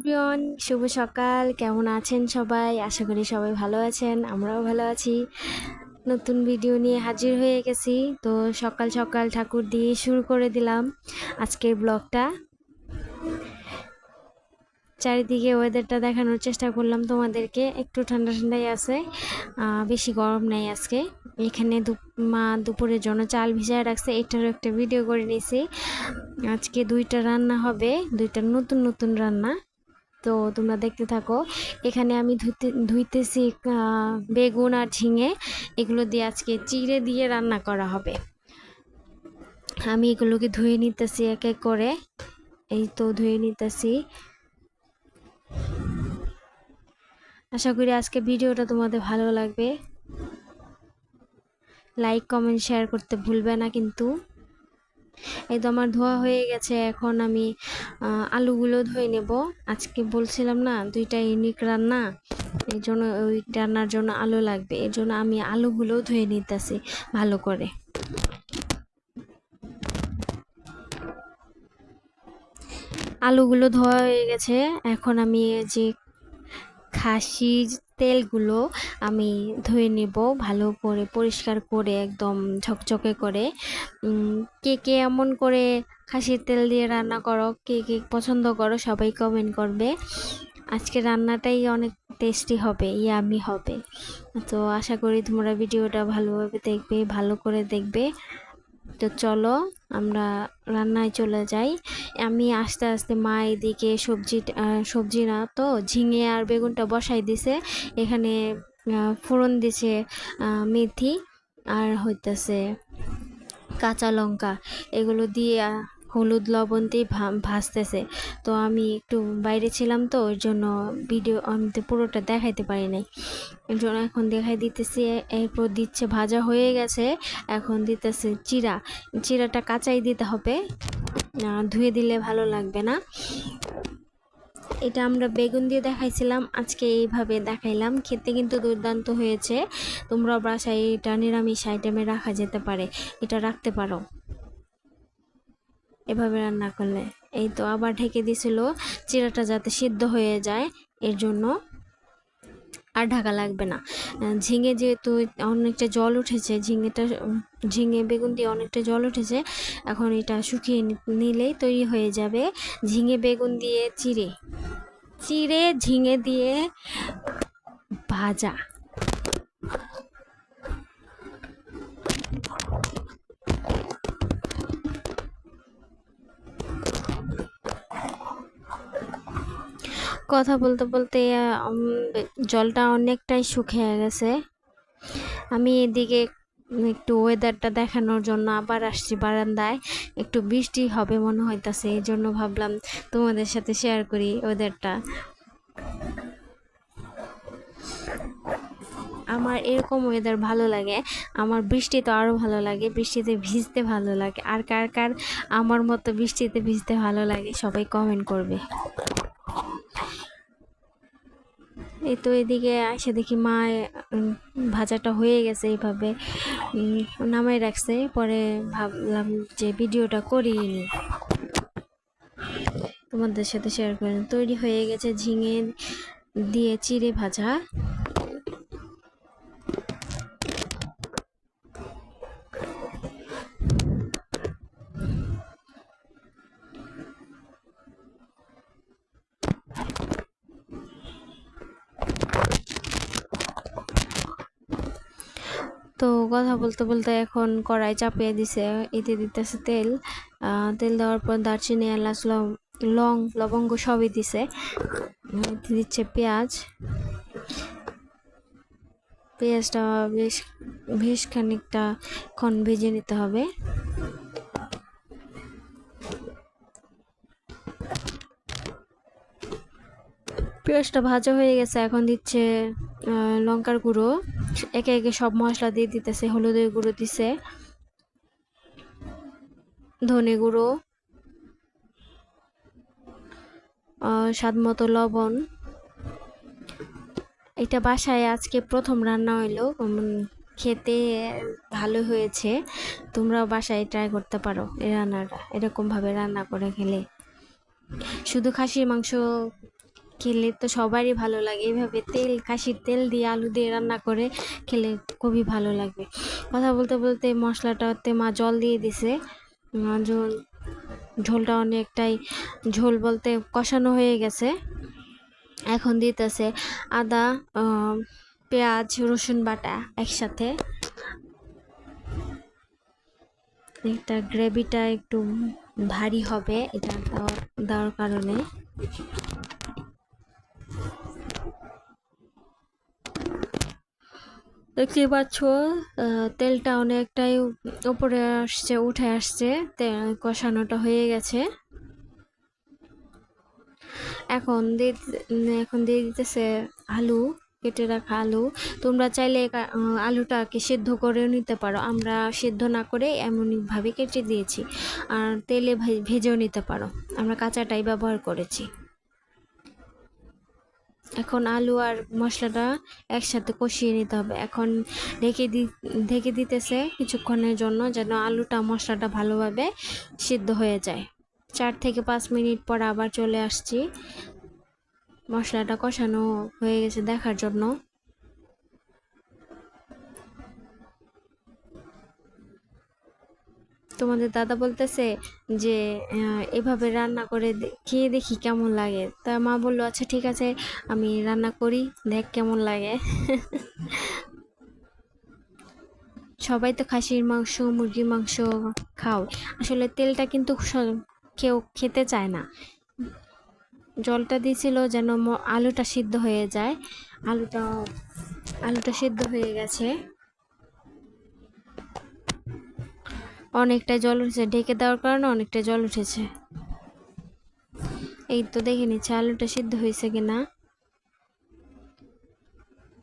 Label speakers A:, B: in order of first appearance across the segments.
A: Everyone, শুভ সকাল। কেমন আছেন সবাই? আশা করি সবাই ভালো আছেন। আমরাও ভালো আছি। নতুন ভিডিও নিয়ে হাজির হয়ে গেছি। তো সকাল সকাল ঠাকুর দিয়ে শুরু করে দিলাম আজকের ব্লগটা। চারিদিকে ওয়েদারটা দেখানোর চেষ্টা করলাম তোমাদেরকে। একটু ঠান্ডা ঠান্ডাই আছে, বেশি গরম নেই আজকে। এখানে মা দুপুরের জন্য চাল ভিজায় রাখছে, এটারও একটা ভিডিও করে নিয়েছি। আজকে 2টা রান্না হবে, 2টা নতুন নতুন রান্না। তো তোমরা দেখতে থাকো। এখানে আমি ধুইতেছি বেগুন আর ঝিঙে, এগুলো দিয়ে আজকে চিড়ে দিয়ে রান্না করা হবে। আমি এগুলোকে ধুয়ে নিতেছি এক এক করে। এই তো ধুয়ে নিতেছি। আশা করি আজকে ভিডিওটা তোমাদের ভালো লাগবে। লাইক কমেন্ট শেয়ার করতে ভুলবে না কিন্তু। এই তো আমার ধোয়া হয়ে গেছে। এখন আমি আলুগুলো ধুয়ে নেব। আজকে বলছিলাম না 2টা ইউনিক রান্না, এই জন্য ওই রান্নার জন্য আলু লাগবে। এর জন্য আমি আলুগুলো ধুয়ে নিতেছি ভালো করে। আলুগুলো ধোয়া হয়ে গেছে। এখন আমি যে খাসির তেলগুলো আমি ধুয়ে নেব ভালো করে, পরিষ্কার করে, একদম ঝকঝকে করে। কে কে এমন করে খাসির তেল দিয়ে রান্না করো, কে কে পছন্দ করো, সবাই কমেন্ট করবে। আজকে রান্নাটাই অনেক টেস্টি হবে, ইয়ামি হবে। তো আশা করি তোমরা ভিডিওটা ভালোভাবে দেখবে, ভালো করে দেখবে। তো চলো আমরা রান্নায় চলে যাই। আমি আস্তে আস্তে মা এদিকে সবজি না তো ঝিঙে আর বেগুনটা বসাই দিছে। এখানে ফোড়ন দিছে মেথি আর হইতেছে কাঁচা লঙ্কা, এগুলো দিয়ে হলুদ লবণ দিয়ে ভাজতেছে। তো আমি একটু বাইরে ছিলাম, তো ওই জন্য ভিডিও আমি তো পুরোটা দেখাইতে পারি নাই। এর জন্য এখন দেখাই দিতেছি। এরপর দিচ্ছে, ভাজা হয়ে গেছে, এখন দিতেছে চিরাটা কাঁচাই দিতে হবে, ধুয়ে দিলে ভালো লাগবে না। এটা আমরা বেগুন দিয়ে দেখাইছিলাম, আজকে এইভাবে দেখাইলাম। খেতে কিন্তু দুর্দান্ত হয়েছে। তোমরা বাসায় এটা নিরামিষ আইটেমে রাখা যেতে পারে, এটা রাখতে পারো এভাবে রান্না করলে। এই তো আবার ঢেকে দিছিল চিরাটা যাতে সিদ্ধ হয়ে যায়, এর জন্য। আর ঢাকা লাগবে না। ঝিঙে যেহেতু অনেকটা জল উঠেছে, ঝিঙে বেগুন দিয়ে অনেকটা জল উঠেছে, এখন এটা শুকিয়ে নিলেই তৈরি হয়ে যাবে ঝিঙে বেগুন দিয়ে চিড়ে ঝিঙে দিয়ে ভাজা। কথা বলতে বলতে জলটা অনেকটাই শুকিয়ে গেছে। আমি এদিকে একটু ওয়েদারটা দেখানোর জন্য আবার আসছি বারান্দায়। একটু বৃষ্টি হবে মনে হইতাছে, এই জন্য ভাবলাম তোমাদের সাথে শেয়ার করি ওয়েদারটা। আমার এরকম ওয়েদার ভালো লাগে। আমার বৃষ্টি তো আরও ভালো লাগে, বৃষ্টিতে ভিজতে ভালো লাগে। আর কার কার আমার মতো বৃষ্টিতে ভিজতে ভালো লাগে সবাই কমেন্ট করবে। এই তো এদিকে এসে দেখি মা ভাজাটা হয়ে গেছে, এইভাবে নামাই রাখছে। পরে ভাবলাম যে ভিডিওটা করিয়ে নি, তোমাদের সাথে শেয়ার করেন। তৈরি হয়ে গেছে ঝিঙে দিয়ে চিড়ে ভাজা। তো কথা বলতে বলতে এখন কড়াই চাপিয়ে দিছে, এতে দিতেছে তেল। তেল দেওয়ার পর দারচিনি, এলাচ, লং, লবঙ্গ সবই দিছে। দিচ্ছে পেঁয়াজটা বেশ খানিকটা ক্ষণ ভেজে নিতে হবে। পেঁয়াজটা ভাজা হয়ে গেছে, এখন দিচ্ছে লঙ্কার গুঁড়ো। একে একে সব মশলা দিয়ে দিতেছে। হলুদের গুঁড়ো দিছে, ধনে গুঁড়ো, স্বাদ মতো লবণ। এটা বাসায় আজকে প্রথম রান্না হইলো, খেতে ভালো হয়েছে। তোমরাও বাসায় ট্রাই করতে পারো এই রান্নাটা, এরকম ভাবে রান্না করে খেলে। শুধু খাসির মাংস খেলে তো সবারই ভালো লাগে। এভাবে খাসির তেল দিয়ে আলু দিয়ে রান্না করে খেলে খুবই ভালো লাগবে। কথা বলতে বলতে মশলাটাতে মা জল দিয়ে দিছে। ঝোলটা অনেকটাই ঝোল বলতে কষানো হয়ে গেছে। এখন দিতেছে আদা, পেঁয়াজ, রসুন বাটা একসাথে। এটা গ্রেভিটা একটু ভারী হবে এটা দেওয়ার কারণে। দেখতে পাচ্ছ তেলটা অনেকটাই উপরে আসছে, উঠে আসছে, কষানোটা হয়ে গেছে। এখন দিয়ে দিতেছে আলু, কেটে রাখা আলু। তোমরা চাইলে আলুটাকে সিদ্ধ করেও নিতে পারো, আমরা সিদ্ধ না করে এমনভাবে কেটে দিয়েছি। আর তেলে ভেজেও নিতে পারো, আমরা কাঁচাটাই ব্যবহার করেছি। এখন আলু আর মশলাটা একসাথে কষিয়ে নিতে হবে। এখন ঢেকে দিতেছে কিছুক্ষণের জন্য, যেন আলুটা মশলাটা ভালোভাবে সিদ্ধ হয়ে যায়। 4 থেকে 5 মিনিট পর আবার চলে আসছি মশলাটা কষানো হয়ে গেছে দেখার জন্য। তোমাদের দাদা বলতেছে যে এভাবে রান্না করে খেয়ে দেখি কেমন লাগে। তা মা বললো আচ্ছা ঠিক আছে, আমি রান্না করি, দেখ কেমন লাগে। সবাই তো খাসির মাংস, মুরগির মাংস খাও, আসলে তেলটা কিন্তু কেউ খেতে চায় না। জলটা দিয়েছিল যেন আলুটা সিদ্ধ হয়ে যায়। আলুটা সিদ্ধ হয়ে গেছে, অনেকটা জল উঠেছে, ঢেকে দেওয়ার কারণে অনেকটা জল উঠেছে। এই তো দেখে নিচ্ছে আলুটা সিদ্ধ হয়েছে কিনা।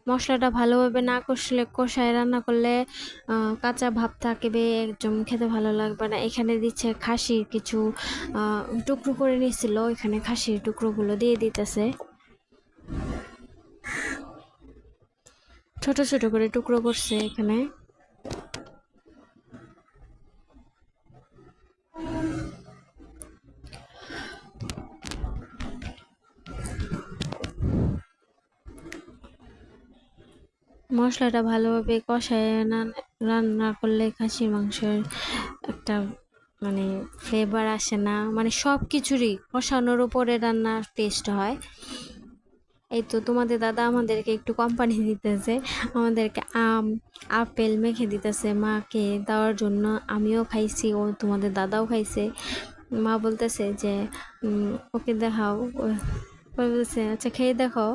A: মশলাটা ভালোভাবে না কষায় রান্না করলে কাঁচা ভাব থাকবে, একদম খেতে ভালো লাগবে না। এখানে দিচ্ছে খাসির কিছু টুকরো করে নিয়েছিল, এখানে খাসির টুকরোগুলো দিয়ে দিতেছে। ছোট ছোট করে টুকরো করছে এখানে। মশলাটা ভালোভাবে কষায় রান্না করলে খাসির মাংসের একটা মানে ফ্লেভার আসে না, মানে সব কিছুরই কষানোর উপরে রান্নার টেস্ট হয়। এই তো তোমাদের দাদা আমাদেরকে একটু কোম্পানি দিতেছে, আমাদেরকে আপেল মেখে দিতেছে মাকে দেওয়ার জন্য। আমিও খাইছি, ও তোমাদের দাদাও খাইছে। মা বলতেছে যে ওকে দেখাও, বলতেছে আচ্ছা খেয়ে দেখো।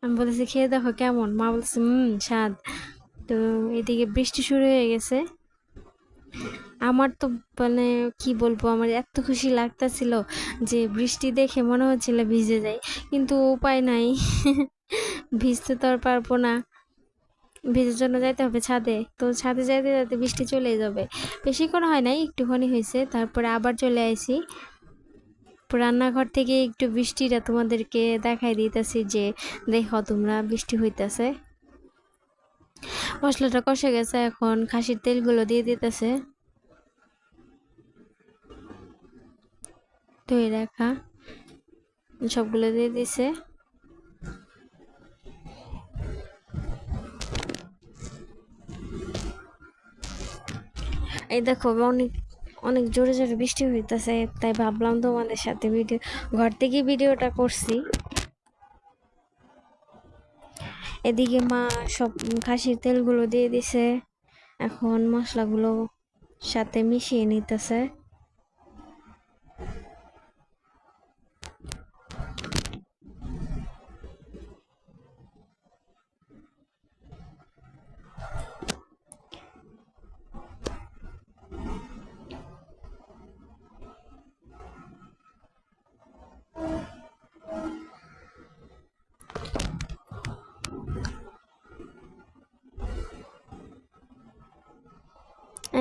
A: আমি বলতেছি খেয়ে দেখো কেমন, মা বলছে স্বাদ। তো এদিকে বৃষ্টি শুরু হয়ে গেছে। আমার তো মানে কি বলবো, আমার এত খুশি লাগতেছিল যে বৃষ্টি দেখে মনে হচ্ছিল ভিজে যাই, কিন্তু উপায় নাই। ভিজতে তো আর পারবো না, ভিজার জন্য যাইতে হবে ছাদে। তো ছাদে যাইতে যাইতে বৃষ্টি চলে যাবে। বেশিক্ষণ হয় নাই, একটুখানি হয়েছে, তারপরে আবার চলে আইছি। রান্নাঘর থেকে একটু বৃষ্টিটা তোমাদেরকে দেখাই দিতেছি যে দেখো তোমরা বৃষ্টি হইতেছে। মশলাটা কষে গেছে, এখন খাসির তেলগুলো দিয়ে দিতেছে, ধুয়ে রাখা সবগুলো দিয়ে দিছে। এই দেখো অনেক অনেক জোরে জোরে বৃষ্টি হইতেছে, তাই ভাবলাম তোমাদের সাথে ঘর থেকে ভিডিওটা করছি। এদিকে মা সব খাসির তেলগুলো দিয়ে দিছে, এখন মশলাগুলো সাথে মিশিয়ে নিতেছে।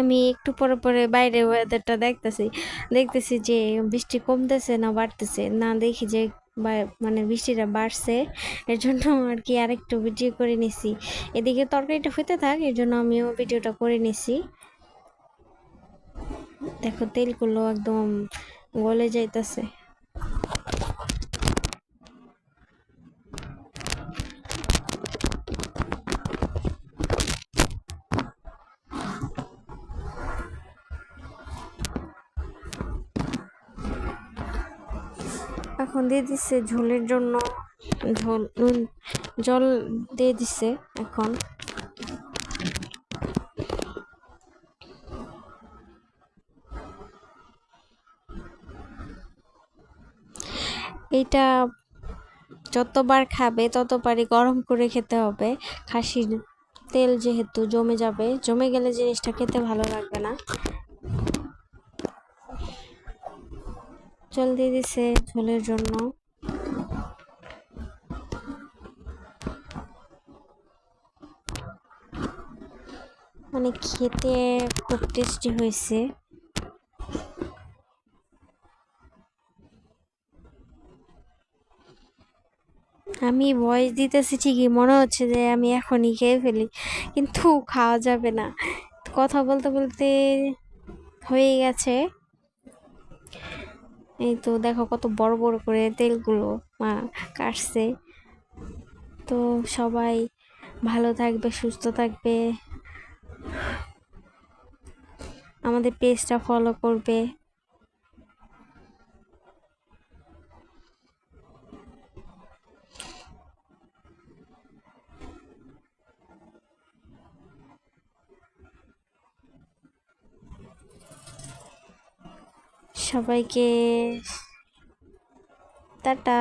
A: আমি একটু পরে পরে বাইরে ওয়েদারটা দেখতেছি যে বৃষ্টি কমতেছে না বাড়তেছে, না দেখি যে মানে বৃষ্টিটা বাড়ছে। এর জন্য আর কি আরেকটু ভিডিও করে নিছি। এদিকে তরকারিটা হইতে থাক, এর জন্য আমিও ভিডিওটা করে নিছি। দেখো তেলগুলো একদম গলে যাইতেছে। এখন দিয়ে দিচ্ছে ঝোলের জন্য ঝোল জল দিয়ে দিচ্ছে এখন। এইটা যতবার খাবে ততবারই গরম করে খেতে হবে। খাসির তেল যেহেতু জমে যাবে, জমে গেলে জিনিসটা খেতে ভালো লাগবে না। জল দিয়ে দিছে ঝোলের জন্য। মানে খেতে খুব টেস্টি হয়েছে। আমি ভয়েস দিতেছি ঠিকই, মনে হচ্ছে যে আমি এখনই খেয়ে ফেলি, কিন্তু খাওয়া যাবে না। কথা বলতে বলতে হয়ে গেছে। এই তো দেখো কত বড় বড় করে তেলগুলো মা কাটছে। তো সবাই ভালো থাকবে, সুস্থ থাকবে, আমাদের পেজটা ফলো করবে। সবাইকে টাটা।